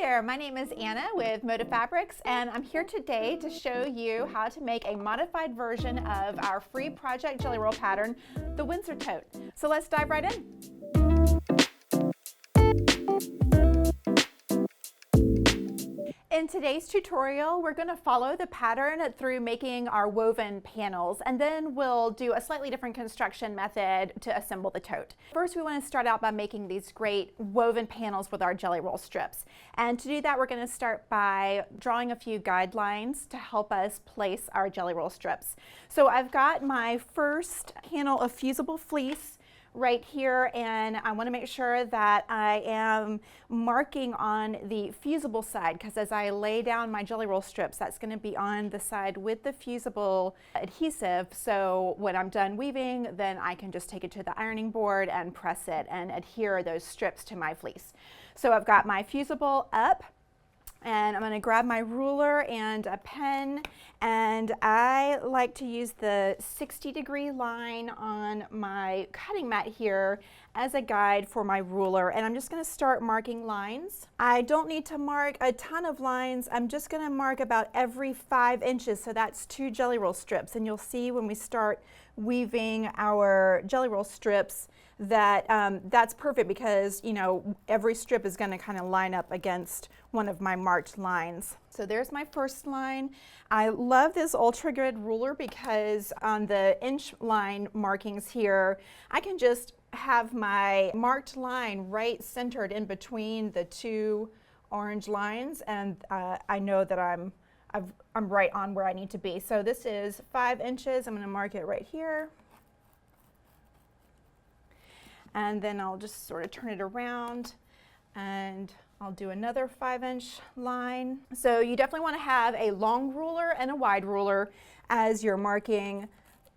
there, my name is Anna with Moda Fabrics, and I'm here today to show you how to make a modified version of our free project jelly roll pattern, the Windsor Tote. So let's dive right in. In today's tutorial, we're going to follow the pattern through making our woven panels, and then we'll do a slightly different construction method to assemble the tote. First, we want to start out by making these great woven panels with our jelly roll strips. And to do that, we're going to start by drawing a few guidelines to help us place our jelly roll strips. So I've got my first panel of Fusible fleece right here, and I want to make sure that I am marking on the fusible side, because as I lay down my jelly roll strips, that's going to be on the side with the fusible adhesive. So when I'm done weaving, then I can just take it to the ironing board and press it and adhere those strips to my fleece. So I've got my fusible up, and I'm going to grab my ruler and a pen, and I like to use the 60-degree line on my cutting mat here as a guide for my ruler, and I'm just going to start marking lines. I don't need to mark a ton of lines. I'm just going to mark about every 5 inches, so that's 2 jelly roll strips, and you'll see when we start weaving our jelly roll strips that that's perfect, because every strip is going to kind of line up against one of my marked lines. So there's my first line. I love this ultra grid ruler because on the inch line markings here, I can just have my marked line right centered in between the 2 orange lines, and I know that I'm right on where I need to be. So this is 5 inches. I'm going to mark it right here. And then I'll just sort of turn it around, and I'll do another 5-inch line. So you definitely want to have a long ruler and a wide ruler as you're marking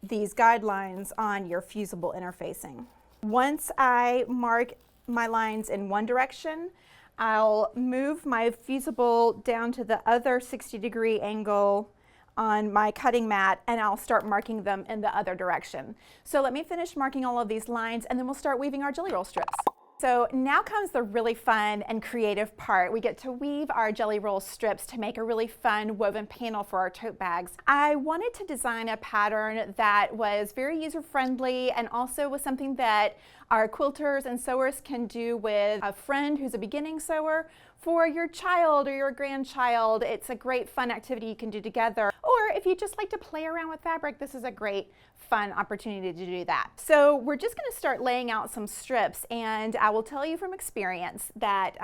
these guidelines on your fusible interfacing. Once I mark my lines in one direction, I'll move my fusible down to the other 60-degree angle on my cutting mat, and I'll start marking them in the other direction. So let me finish marking all of these lines, and then we'll start weaving our jelly roll strips. So now comes the really fun and creative part. We get to weave our jelly roll strips to make a really fun woven panel for our tote bags. I wanted to design a pattern that was very user-friendly and also was something that our quilters and sewers can do with a friend who's a beginning sewer. For your child or your grandchild, it's a great fun activity you can do together. Or if you just like to play around with fabric, this is a great fun opportunity to do that. So we're just going to start laying out some strips, and I will tell you from experience that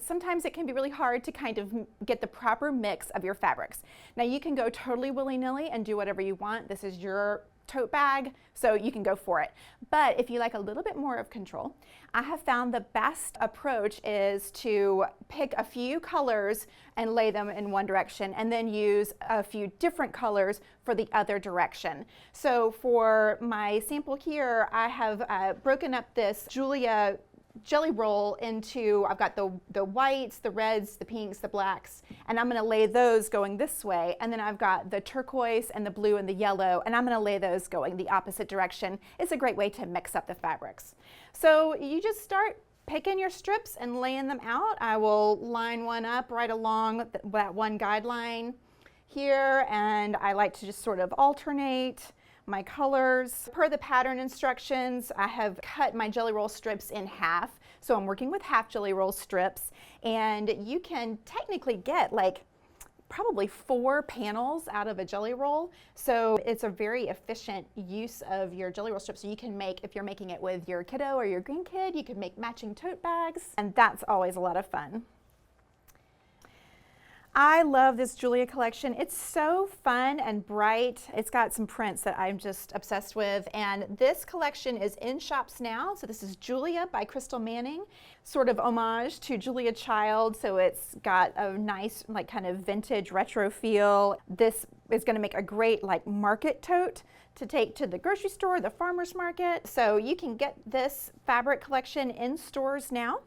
sometimes it can be really hard to kind of get the proper mix of your fabrics. Now you can go totally willy-nilly and do whatever you want. This is your tote bag, so you can go for it. But if you like a little bit more of control, I have found the best approach is to pick a few colors and lay them in one direction, and then use a few different colors for the other direction. So for my sample here, I have broken up this Julia jelly roll into, I've got the whites, the reds, the pinks, the blacks, and I'm going to lay those going this way, and then I've got the turquoise and the blue and the yellow, and I'm going to lay those going the opposite direction. It's a great way to mix up the fabrics. So you just start picking your strips and laying them out. I will line one up right along that one guideline here, and I like to just sort of alternate my colors. Per the pattern instructions, I have cut my jelly roll strips in half. So I'm working with half jelly roll strips, and you can technically get like probably 4 panels out of a jelly roll. So it's a very efficient use of your jelly roll strips. So you can make, if you're making it with your kiddo or your grandkid, you can make matching tote bags, and that's always a lot of fun. I love this Julia collection. It's so fun and bright. It's got some prints that I'm just obsessed with, and this collection is in shops now. So this is Julia by Crystal Manning, sort of homage to Julia Child. So it's got a nice like kind of vintage retro feel. This is going to make a great like market tote to take to the grocery store, the farmer's market. So you can get this fabric collection in stores now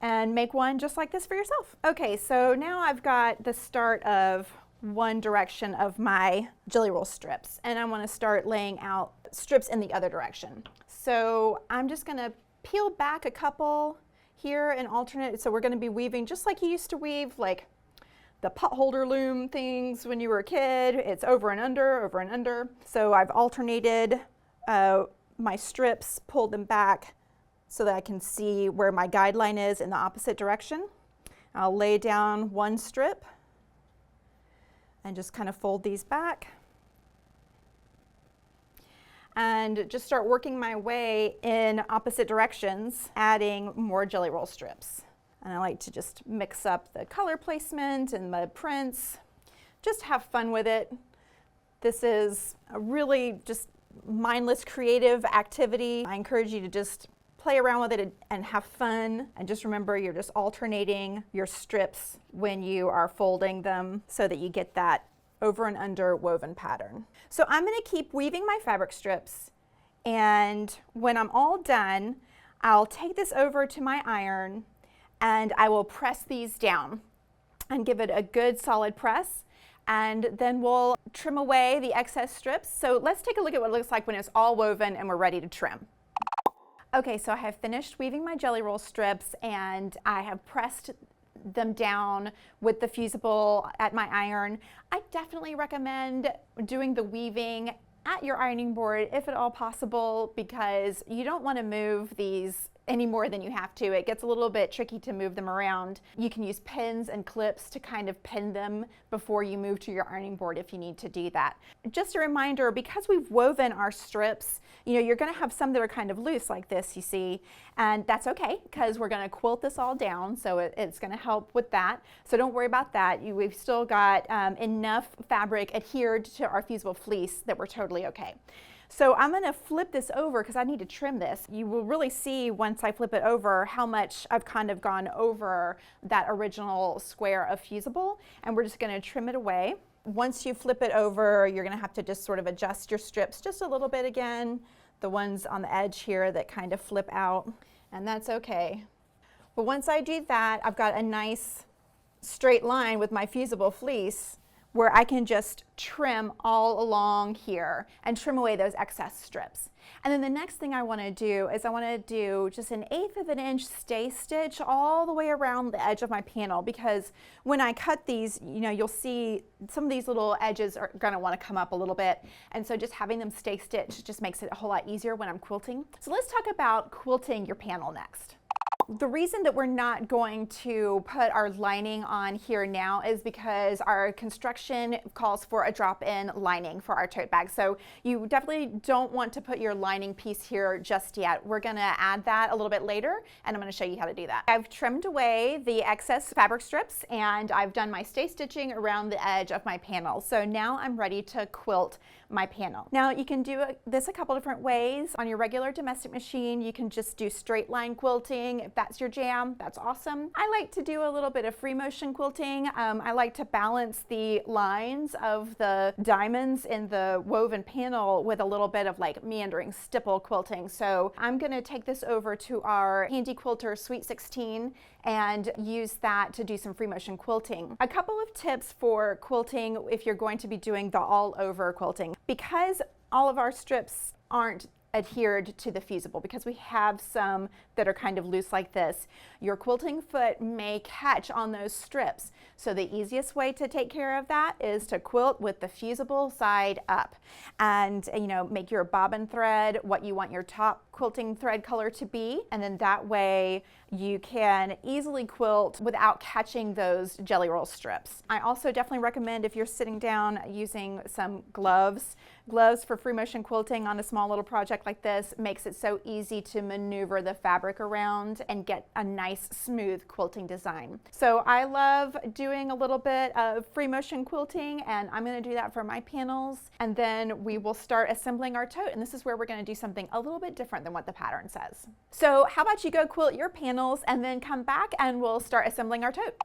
and make one just like this for yourself. Okay, so now I've got the start of one direction of my jelly roll strips, and I want to start laying out strips in the other direction. So I'm just going to peel back a couple here and alternate. So we're going to be weaving just like you used to weave, like the pot holder loom things when you were a kid. It's over and under, over and under. So I've alternated my strips, pulled them back so that I can see where my guideline is in the opposite direction. I'll lay down one strip and just kind of fold these back and just start working my way in opposite directions, adding more jelly roll strips. And I like to just mix up the color placement and the prints, just have fun with it. This is a really just mindless creative activity. I encourage you to just play around with it and have fun, and just remember you're just alternating your strips when you are folding them so that you get that over and under woven pattern. So I'm going to keep weaving my fabric strips, and when I'm all done, I'll take this over to my iron and I will press these down and give it a good solid press, and then we'll trim away the excess strips. So let's take a look at what it looks like when it's all woven and we're ready to trim. Okay, so I have finished weaving my jelly roll strips and I have pressed them down with the Fusible at my iron. I definitely recommend doing the weaving at your ironing board if at all possible, because you don't want to move these any more than you have to. It gets a little bit tricky to move them around. You can use pins and clips to kind of pin them before you move to your ironing board if you need to do that. Just a reminder, because we've woven our strips, you know, you're going to have some that are kind of loose like this, you see, and that's okay because we're going to quilt this all down, so it's going to help with that. So don't worry about that. We've still got enough fabric adhered to our Fusible fleece that we're totally okay. So I'm going to flip this over because I need to trim this. You will really see once I flip it over how much I've kind of gone over that original square of Fusible, and we're just going to trim it away. Once you flip it over, you're going to have to just sort of adjust your strips just a little bit again, the ones on the edge here that kind of flip out, and that's okay. But once I do that, I've got a nice straight line with my Fusible fleece where I can just trim all along here and trim away those excess strips. And then the next thing I want to do is I want to do just 1/8 of an inch stay stitch all the way around the edge of my panel, because when I cut these, you know, you'll see some of these little edges are going to want to come up a little bit, and so just having them stay stitched just makes it a whole lot easier when I'm quilting. So let's talk about quilting your panel next. The reason that we're not going to put our lining on here now is because our construction calls for a drop-in lining for our tote bag. So you definitely don't want to put your lining piece here just yet. We're going to add that a little bit later, and I'm going to show you how to do that. I've trimmed away the excess fabric strips and I've done my stay stitching around the edge of my panel. So now I'm ready to quilt my panel. Now you can do this a couple different ways. On your regular domestic machine, you can just do straight line quilting. If that's your jam, that's awesome. I like to do a little bit of free motion quilting. I like to balance the lines of the diamonds in the woven panel with a little bit of like meandering stipple quilting. So I'm going to take this over to our Handy Quilter Sweet 16 and use that to do some free motion quilting. A couple of tips for quilting if you're going to be doing the all over quilting. Because all of our strips aren't adhered to the Fusible, because we have some that are kind of loose like this, your quilting foot may catch on those strips. So the easiest way to take care of that is to quilt with the Fusible side up, and you know, make your bobbin thread what you want your top quilting thread color to be, and then that way you can easily quilt without catching those jelly roll strips. I also definitely recommend, if you're sitting down, using some gloves. Gloves for free motion quilting on a small little project like this makes it so easy to maneuver the fabric around and get a nice smooth quilting design. So I love doing a little bit of free motion quilting, and I'm going to do that for my panels, and then we will start assembling our tote, and this is where we're going to do something a little bit different than what the pattern says. So how about you go quilt your panels and then come back and we'll start assembling our tote.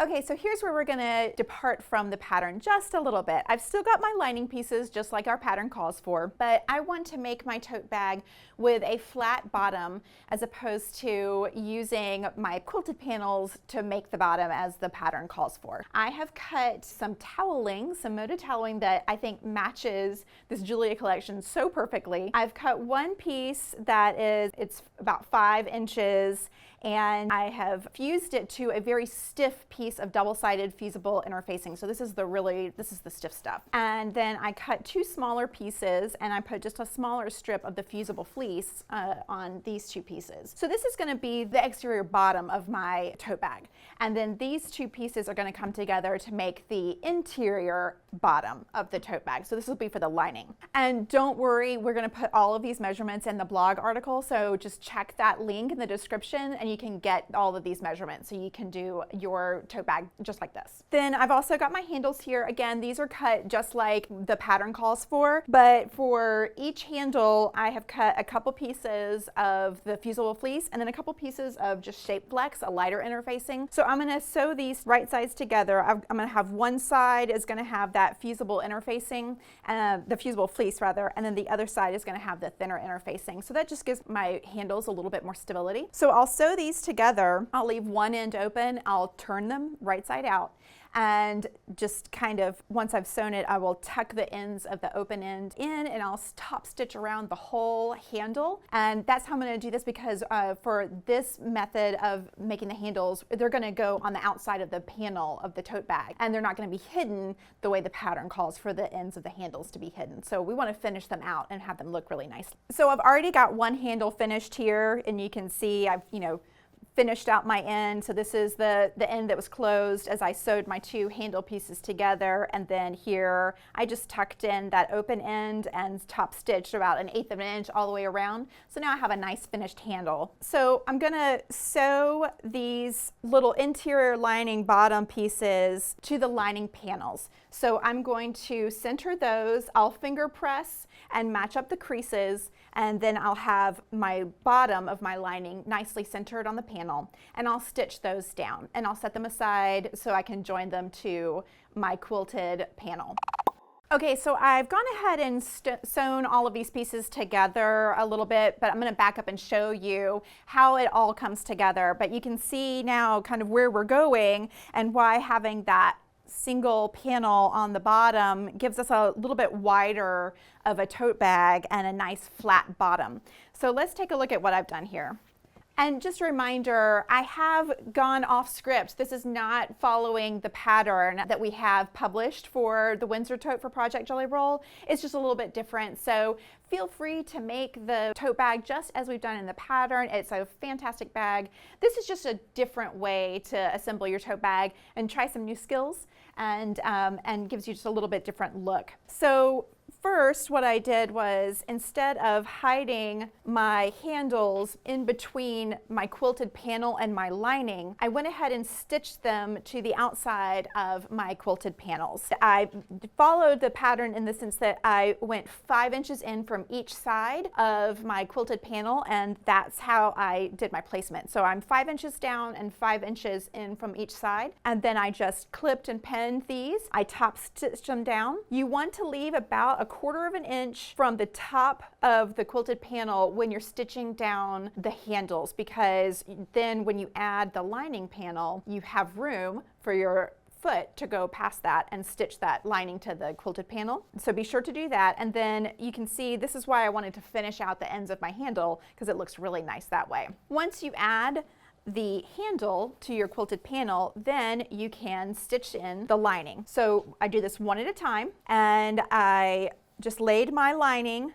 Okay, so here's where we're going to depart from the pattern just a little bit. I've still got my lining pieces just like our pattern calls for, but I want to make my tote bag with a flat bottom as opposed to using my quilted panels to make the bottom as the pattern calls for. I have cut some toweling, some Moda toweling that I think matches this Julia collection so perfectly. I've cut one piece that it's about 5 inches, and I have fused it to a very stiff piece of double-sided fusible interfacing. So this is the stiff stuff. And then I cut 2 smaller pieces, and I put just a smaller strip of the fusible fleece on these 2 pieces. So this is going to be the exterior bottom of my tote bag. And then these 2 pieces are going to come together to make the interior bottom of the tote bag. So this will be for the lining. And don't worry, we're going to put all of these measurements in the blog article. So just check that link in the description and you can get all of these measurements so you can do your tote bag just like this. Then I've also got my handles here. Again, these are cut just like the pattern calls for, but for each handle, I have cut a couple pieces of the fusible fleece and then a couple pieces of just shape flex, a lighter interfacing. So I'm going to sew these right sides together. I'm going to have one side is going to have that fusible interfacing, the fusible fleece rather, and then the other side is going to have the thinner interfacing. So that just gives my handles a little bit more stability. So I'll sew these together. I'll leave one end open. I'll turn them right side out. And just kind of, once I've sewn it, I will tuck the ends of the open end in and I'll top stitch around the whole handle. And that's how I'm going to do this because for this method of making the handles, they're going to go on the outside of the panel of the tote bag. And they're not going to be hidden the way the pattern calls for the ends of the handles to be hidden. So we want to finish them out and have them look really nice. So I've already got one handle finished here, and you can see I've, finished out my end. So this is the end that was closed as I sewed my 2 handle pieces together, and then here I just tucked in that open end and top stitched about 1/8 of an inch all the way around. So now I have a nice finished handle. So I'm gonna sew these little interior lining bottom pieces to the lining panels. So I'm going to center those, I'll finger press and match up the creases, and then I'll have my bottom of my lining nicely centered on the panel, and I'll stitch those down and I'll set them aside so I can join them to my quilted panel. Okay, so I've gone ahead and sewn all of these pieces together a little bit, but I'm going to back up and show you how it all comes together. But you can see now kind of where we're going and why having that single panel on the bottom gives us a little bit wider of a tote bag and a nice flat bottom. So let's take a look at what I've done here. And just a reminder, I have gone off script. This is not following the pattern that we have published for the Windsor Tote for Project Jelly Roll. It's just a little bit different. So feel free to make the tote bag just as we've done in the pattern. It's a fantastic bag. This is just a different way to assemble your tote bag and try some new skills, and gives you just a little bit different look. So first, what I did was, instead of hiding my handles in between my quilted panel and my lining, I went ahead and stitched them to the outside of my quilted panels. I followed the pattern in the sense that I went 5 inches in from each side of my quilted panel, and that's how I did my placement. So I'm 5 inches down and 5 inches in from each side, and then I just clipped and penned these. I top stitched them down. You want to leave about a 1/4 of an inch from the top of the quilted panel when you're stitching down the handles, because then when you add the lining panel, you have room for your foot to go past that and stitch that lining to the quilted panel. So be sure to do that. And then you can see this is why I wanted to finish out the ends of my handle, because it looks really nice that way. Once you add the handle to your quilted panel, then you can stitch in the lining. So I do this one at a time, and I just laid my lining.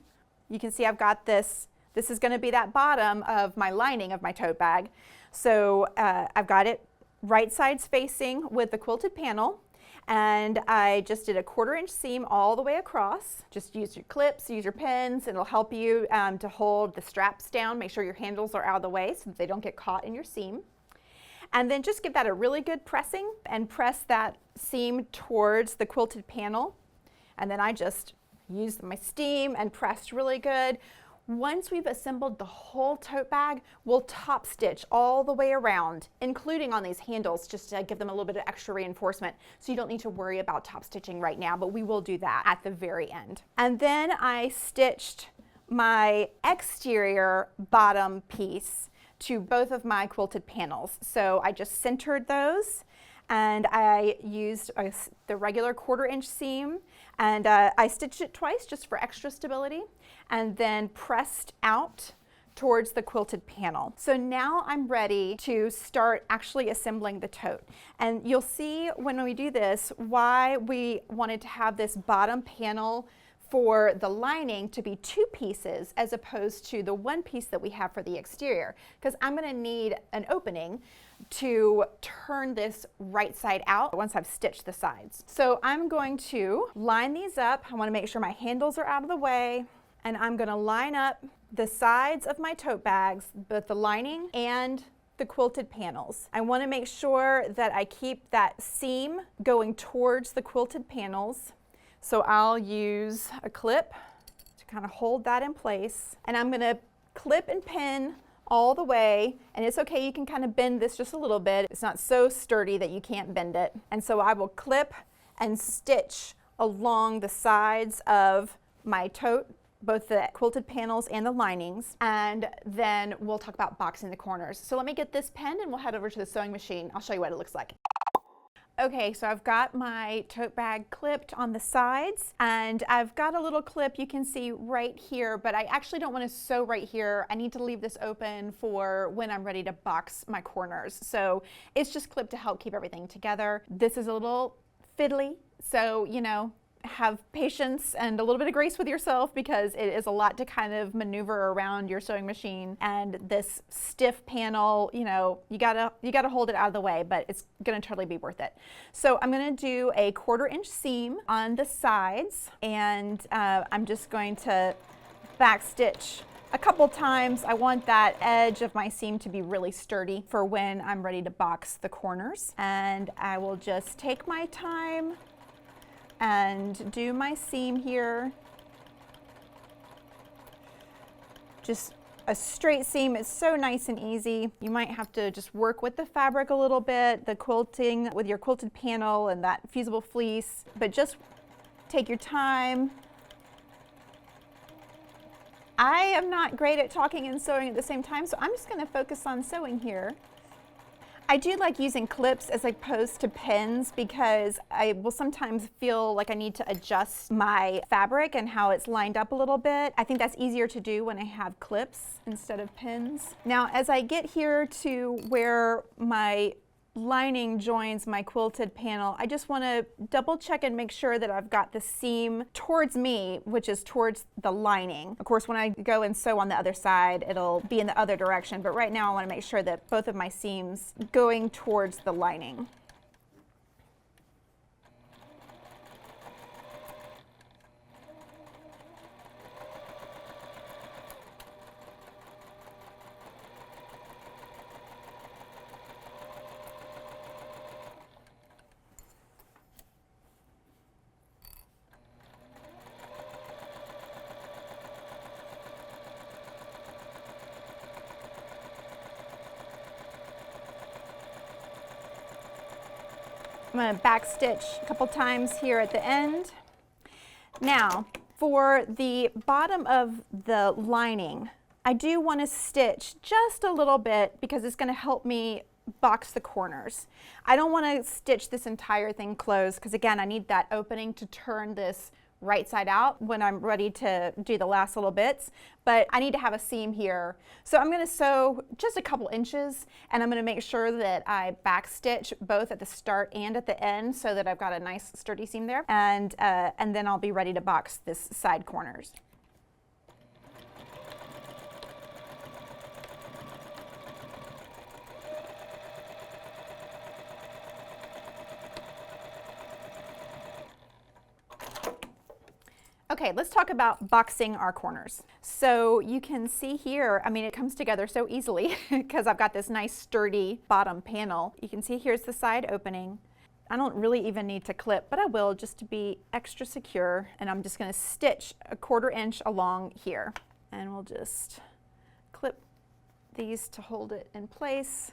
You can see I've got this. This is going to be that bottom of my lining of my tote bag. So I've got it right sides facing with the quilted panel, and I just did a 1/4 inch seam all the way across. Just use your clips, use your pins. It'll help you to hold the straps down. Make sure your handles are out of the way so that they don't get caught in your seam. And then just give that a really good pressing and press that seam towards the quilted panel. And then I just used my steam and pressed really good. Once we've assembled the whole tote bag, we'll top stitch all the way around, including on these handles, just to give them a little bit of extra reinforcement. So you don't need to worry about top stitching right now, but we will do that at the very end. And then I stitched my exterior bottom piece to both of my quilted panels. So I just centered those, and I used the regular 1/4 inch seam, and I stitched it twice just for extra stability, and then pressed out towards the quilted panel. So now I'm ready to start actually assembling the tote. And you'll see when we do this why we wanted to have this bottom panel for the lining to be two pieces as opposed to the one piece that we have for the exterior, because I'm going to need an opening to turn this right side out once I've stitched the sides. So I'm going to line these up. I want to make sure my handles are out of the way, and I'm going to line up the sides of my tote bags, both the lining and the quilted panels. I want to make sure that I keep that seam going towards the quilted panels. So I'll use a clip to kind of hold that in place, and I'm going to clip and pin all the way, and it's okay, you can kind of bend this just a little bit. It's not so sturdy that you can't bend it. And so I will clip and stitch along the sides of my tote, both the quilted panels and the linings, and then we'll talk about boxing the corners. So let me get this pinned and we'll head over to the sewing machine. I'll show you what it looks like. Okay, so I've got my tote bag clipped on the sides, and I've got a little clip you can see right here, but I actually don't want to sew right here. I need to leave this open for when I'm ready to box my corners. So it's just clipped to help keep everything together. This is a little fiddly, so you know, have patience and a little bit of grace with yourself, because it is a lot to kind of maneuver around your sewing machine, and this stiff panel, you know, you gotta hold it out of the way, but it's gonna totally be worth it. So I'm gonna do a 1/4 inch seam on the sides, and I'm just going to back stitch a couple times. I want that edge of my seam to be really sturdy for when I'm ready to box the corners, and I will just take my time and do my seam here. Just a straight seam is so nice and easy. You might have to just work with the fabric a little bit, the quilting with your quilted panel and that fusible fleece, but just take your time. I am not great at talking and sewing at the same time, so I'm just going to focus on sewing here. I do like using clips as opposed to pins, because I will sometimes feel like I need to adjust my fabric and how it's lined up a little bit. I think that's easier to do when I have clips instead of pins. Now, as I get here to where my lining joins my quilted panel, I just want to double check and make sure that I've got the seam towards me, which is towards the lining. Of course, when I go and sew on the other side, it'll be in the other direction, but right now I want to make sure that both of my seams going towards the lining. I'm going to back stitch a couple times here at the end. Now, for the bottom of the lining, I do want to stitch just a little bit because it's going to help me box the corners. I don't want to stitch this entire thing closed because, again, I need that opening to turn this right side out when I'm ready to do the last little bits, but I need to have a seam here. So I'm going to sew just a couple inches, and I'm going to make sure that I back stitch both at the start and at the end so that I've got a nice sturdy seam there, and then I'll be ready to box this side corners. Okay, let's talk about boxing our corners. So you can see here, I mean, it comes together so easily because I've got this nice sturdy bottom panel. You can see here's the side opening. I don't really even need to clip, but I will just to be extra secure. And I'm just going to stitch a 1/4 inch along here. And we'll just clip these to hold it in place.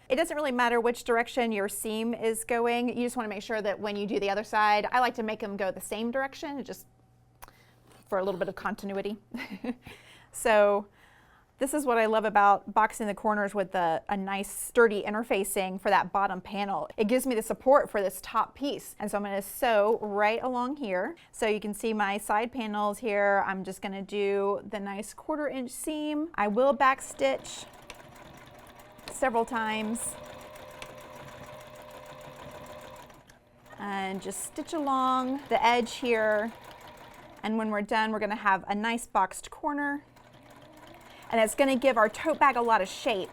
It doesn't really matter which direction your seam is going. You just want to make sure that when you do the other side, I like to make them go the same direction, just for a little bit of continuity. So This is what I love about boxing the corners with a nice sturdy interfacing for that bottom panel. It gives me the support for this top piece. And so I'm going to sew right along here. So you can see my side panels here. I'm just going to do the nice 1/4 inch seam. I will back stitch several times. And just stitch along the edge here. And when we're done, we're going to have a nice boxed corner. And it's going to give our tote bag a lot of shape.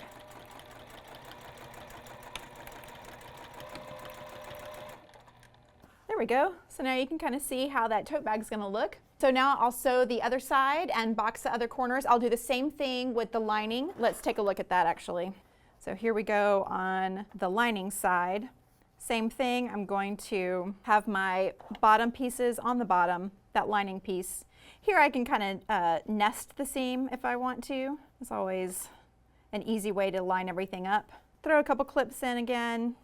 There we go. So now you can kind of see how that tote bag is going to look. So now I'll sew the other side and box the other corners. I'll do the same thing with the lining. Let's take a look at that actually. So here we go on the lining side. Same thing, I'm going to have my bottom pieces on the bottom, that lining piece. Here I can kind of nest the seam if I want to. It's always an easy way to line everything up. Throw a couple clips in again,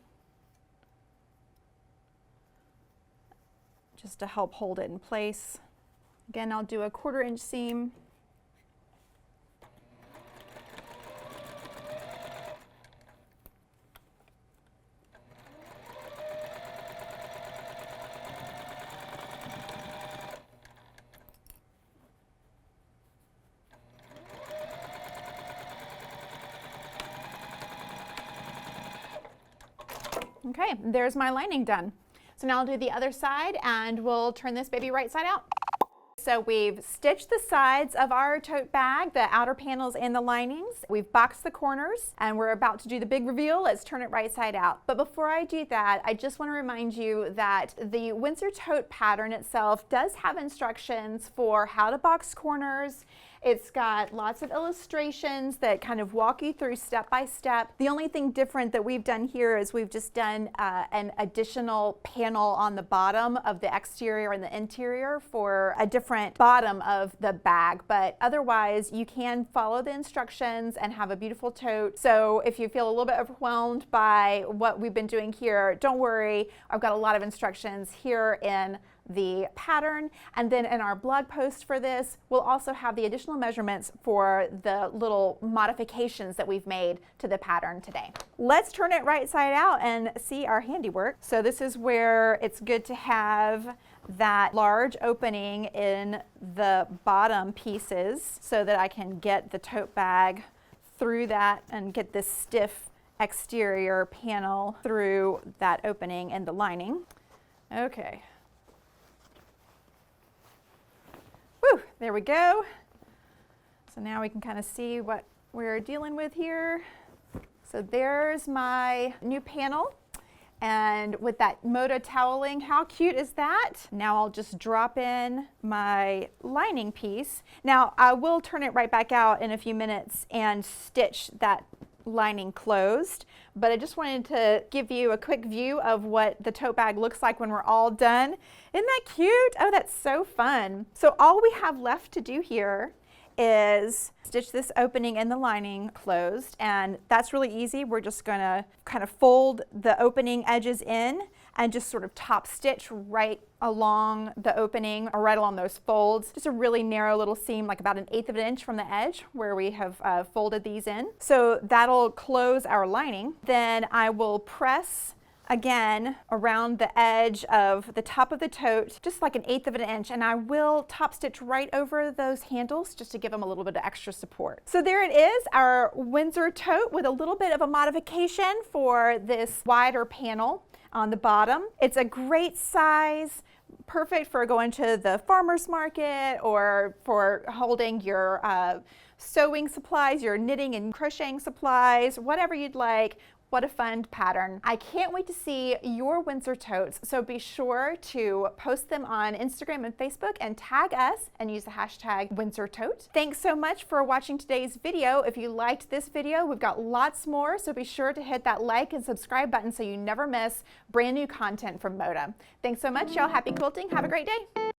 just to help hold it in place. Again, I'll do a 1/4 inch seam. Okay, there's my lining done. So now I'll do the other side and we'll turn this baby right side out. So we've stitched the sides of our tote bag, the outer panels and the linings. We've boxed the corners and we're about to do the big reveal. Let's turn it right side out. But before I do that, I just want to remind you that the Windsor Tote pattern itself does have instructions for how to box corners. It's got lots of illustrations that kind of walk you through step by step. The only thing different that we've done here is we've just done an additional panel on the bottom of the exterior and the interior for a different bottom of the bag. But otherwise, you can follow the instructions and have a beautiful tote. So if you feel a little bit overwhelmed by what we've been doing here, don't worry. I've got a lot of instructions here in the pattern, and then in our blog post for this we'll also have the additional measurements for the little modifications that we've made to the pattern today. Let's turn it right side out and see our handiwork. So this is where it's good to have that large opening in the bottom pieces so that I can get the tote bag through that and get this stiff exterior panel through that opening in the lining. Okay. Whew, there we go. So now we can kind of see what we're dealing with here. So there's my new panel. And with that Moda toweling, how cute is that? Now I'll just drop in my lining piece. Now I will turn it right back out in a few minutes and stitch that lining closed, but I just wanted to give you a quick view of what the tote bag looks like when we're all done. Isn't that cute? Oh, that's so fun. So all we have left to do here is stitch this opening in the lining closed, and that's really easy. We're just gonna kind of fold the opening edges in and just sort of top stitch right along the opening or right along those folds. Just a really narrow little seam, like about 1/8 of an inch from the edge where we have folded these in. So that'll close our lining. Then I will press again around the edge of the top of the tote, just like 1/8 of an inch, and I will top stitch right over those handles just to give them a little bit of extra support. So there it is, our Windsor tote with a little bit of a modification for this wider panel on the bottom. It's a great size, perfect for going to the farmer's market or for holding your sewing supplies, your knitting and crocheting supplies, whatever you'd like. What a fun pattern. I can't wait to see your Windsor totes, so be sure to post them on Instagram and Facebook and tag us and use the hashtag Windsor Tote. Thanks so much for watching today's video. If you liked this video, we've got lots more, so be sure to hit that like and subscribe button so you never miss brand new content from Moda. Thanks so much, y'all. Happy quilting. Have a great day.